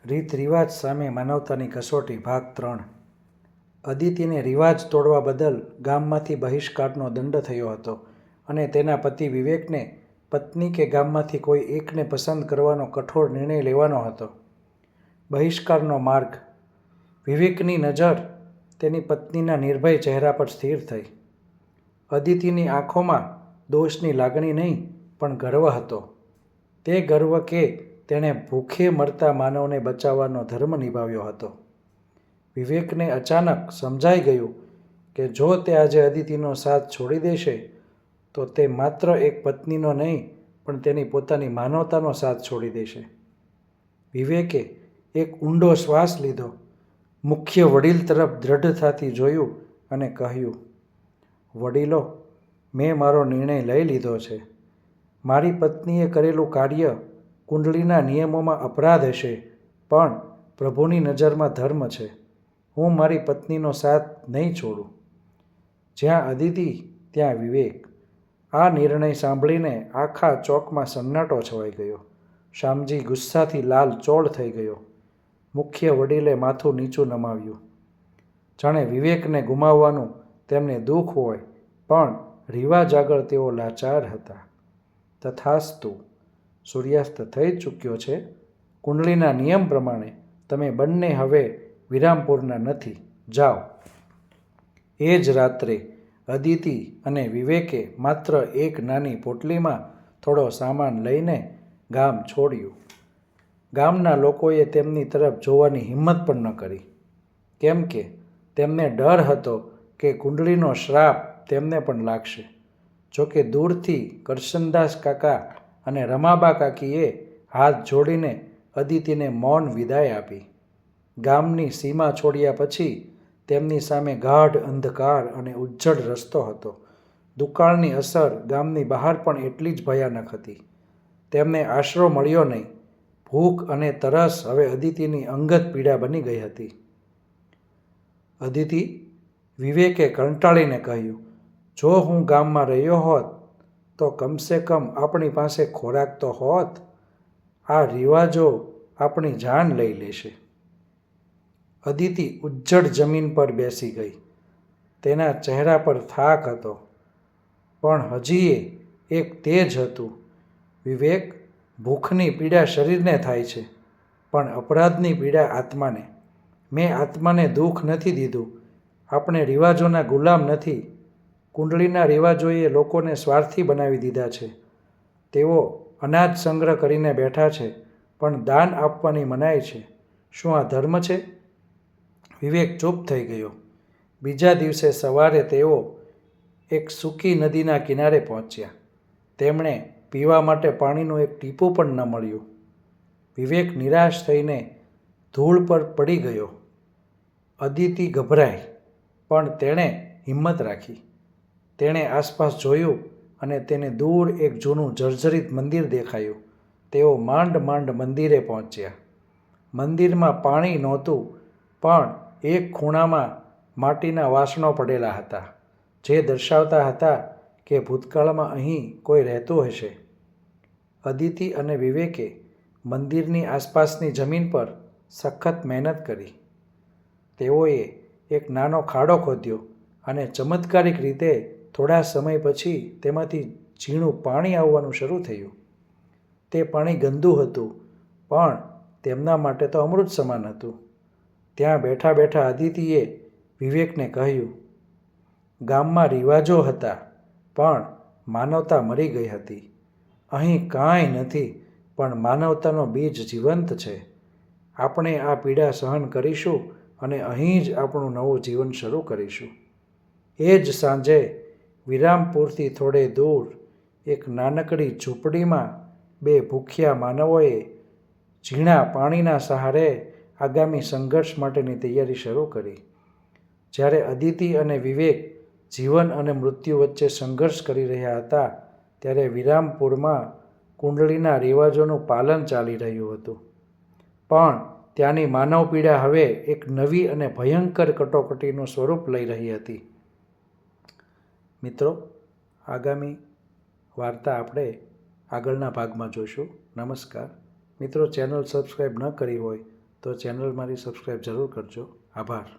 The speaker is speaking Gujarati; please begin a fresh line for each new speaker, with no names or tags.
રીત રિવાજ સામે માનવતાની કસોટી ભાગ 3। અદિતિને રિવાજ તોડવા બદલ ગામમાંથી બહિષ્કારનો દંડ થયો હતો અને તેના પતિ વિવેકને પત્ની કે ગામમાંથી કોઈ એકને પસંદ કરવાનો કઠોર નિર્ણય લેવાનો હતો। બહિષ્કારનો માર્ગ। વિવેકની નજર તેની પત્નીના નિર્ભય ચહેરા પર સ્થિર થઈ। અદિતિની આંખોમાં દોષની લાગણી નહીં પણ ગર્વ હતો। તે ગર્વ કે તેણે ભૂખે મરતા માનવને બચાવવાનો ધર્મ નિભાવ્યો હતો। વિવેકને અચાનક સમજાઈ ગયું કે જો તે આજે અદિતિનો સાથ છોડી દેશે તો તે માત્ર એક પત્નીનો નહીં પણ તેની પોતાની માનવતાનો સાથ છોડી દેશે। વિવેકે એક ઊંડો શ્વાસ લીધો, મુખ્ય વડીલ તરફ દ્રઢતાથી જોયું અને કહ્યું, વડીલો, મેં મારો નિર્ણય લઈ લીધો છે। મારી પત્નીએ કરેલું કાર્ય કુંડલીના નિયમોમાં અપરાધ હશે પણ પ્રભુની નજરમાં ધર્મ છે। હું મારી પત્નીનો સાથ નહીં છોડું। જ્યાં અદિતિ ત્યાં વિવેક। આ નિર્ણય સાંભળીને આખા ચોકમાં સન્નાટો છવાઈ ગયો। શામજી ગુસ્સાથી લાલચોળ થઈ ગયો। મુખ્ય વડીલે માથું નીચું નમાવ્યું, જાણે વિવેકને ગુમાવવાનું તેમને દુઃખ હોય પણ રિવાજ આગળ તેઓ લાચાર હતા। તથાસ્તુ, સૂર્યાસ્ત થઈ જ ચૂક્યો છે। કુંડલીના નિયમ પ્રમાણે તમે બંને હવે વિરામપુરના નથી, જાઓ। એ જ રાત્રે અદિતિ અને વિવેકે માત્ર એક નાની પોટલીમાં થોડો સામાન લઈને ગામ છોડ્યું। ગામના લોકોએ તેમની તરફ જોવાની હિંમત પણ ન કરી, કેમ કે તેમને ડર હતો કે કુંડલીનો શ્રાપ તેમને પણ લાગશે। જોકે દૂરથી કરશનદાસ કાકા અને રમાબા કાકીએ હાથ જોડીને અદિતિને મૌન વિદાય આપી। ગામની સીમા છોડ્યા પછી તેમની સામે ગાઢ અંધકાર અને ઉજ્જડ રસ્તો હતો। દુકાળની અસર ગામની બહાર પણ એટલી જ ભયાનક હતી। તેમને આશરો મળ્યો નહીં। ભૂખ અને તરસ હવે અદિતિની અંગત પીડા બની ગઈ હતી। અદિતિ, વિવેકે કંટાળીને કહ્યું, જો હું ગામમાં રહ્યો હોત તો કમસે કમ આપણી પાસે ખોરાક તો હોત। આ રિવાજો આપણી જાન લઈ લેશે। અદિતિ ઉજ્જડ જમીન પર બેસી ગઈ। તેના ચહેરા પર થાક હતો પણ હજીએ એક તેજ હતું। વિવેક, ભૂખની પીડા શરીરને થાય છે પણ અપરાધની પીડા આત્માને। મેં આત્માને દુઃખ નથી દીધું। આપણે રિવાજોના ગુલામ નથી। કુંડલીના રિવાજોએ લોકોને સ્વાર્થી બનાવી દીધા છે। તેઓ અનાજ સંગ્રહ કરીને બેઠા છે પણ દાન આપવાની મનાઈ છે। શું આ ધર્મ છે? વિવેક ચૂપ થઈ ગયો। બીજા દિવસે સવારે તેઓ એક સૂકી નદીના કિનારે પહોંચ્યા। તેમણે પીવા માટે પાણીનું એક ટીપું પણ ન મળ્યું। વિવેક નિરાશ થઈને ધૂળ પર પડી ગયો। અદિતિ ગભરાઈ પણ તેણે હિંમત રાખી। તેણે આસપાસ જોયું અને તેને દૂર એક જૂનું જર્જરિત મંદિર દેખાયું। તેઓ માંડ માંડ મંદિરે પહોંચ્યા। મંદિરમાં પાણી નહોતું પણ એક ખૂણામાં માટીના વાસણો પડેલા હતા જે દર્શાવતા હતા કે ભૂતકાળમાં અહીં કોઈ રહેતું હશે। અદિતિ અને વિવેકે મંદિરની આસપાસની જમીન પર સખત મહેનત કરી। તેઓએ એક નાનો ખાડો ખોદ્યો અને ચમત્કારિક રીતે થોડા સમય પછી તેમાંથી ઝીણું પાણી આવવાનું શરૂ થયું। તે પાણી ગંદુ હતું પણ તેમના માટે તો અમૃત સમાન હતું। ત્યાં બેઠા બેઠા અદિતિએ વિવેકને કહ્યું, ગામમાં રિવાજો હતા પણ માનવતા મરી ગઈ હતી। અહીં કાંઈ નથી પણ માનવતાનો બીજ જીવંત છે। આપણે આ પીડા સહન કરીશું અને અહીં જ આપણું નવું જીવન શરૂ કરીશું। એ જ સાંજે વિરામપુરથી થોડે દૂર એક નાનકડી ઝૂંપડીમાં બે ભૂખ્યા માનવોએ ઝીણા પાણીના સહારે આગામી સંઘર્ષ માટેની તૈયારી શરૂ કરી। જ્યારે અદિતિ અને વિવેક જીવન અને મૃત્યુ વચ્ચે સંઘર્ષ કરી રહ્યા હતા ત્યારે વિરામપુરમાં કુંડલીના રિવાજોનું પાલન ચાલી રહ્યું હતું પણ ત્યાંની માનવ પીડા હવે એક નવી અને ભયંકર કટોકટીનું સ્વરૂપ લઈ રહી હતી। મિત્રો, આગામી વાર્તા આપણે આગળના ભાગમાં જોઈશું। નમસ્કાર મિત્રો, ચેનલ સબસ્ક્રાઈબ ન કરી હોય તો ચેનલ મારી સબસ્ક્રાઈબ જરૂર કરજો. આભાર.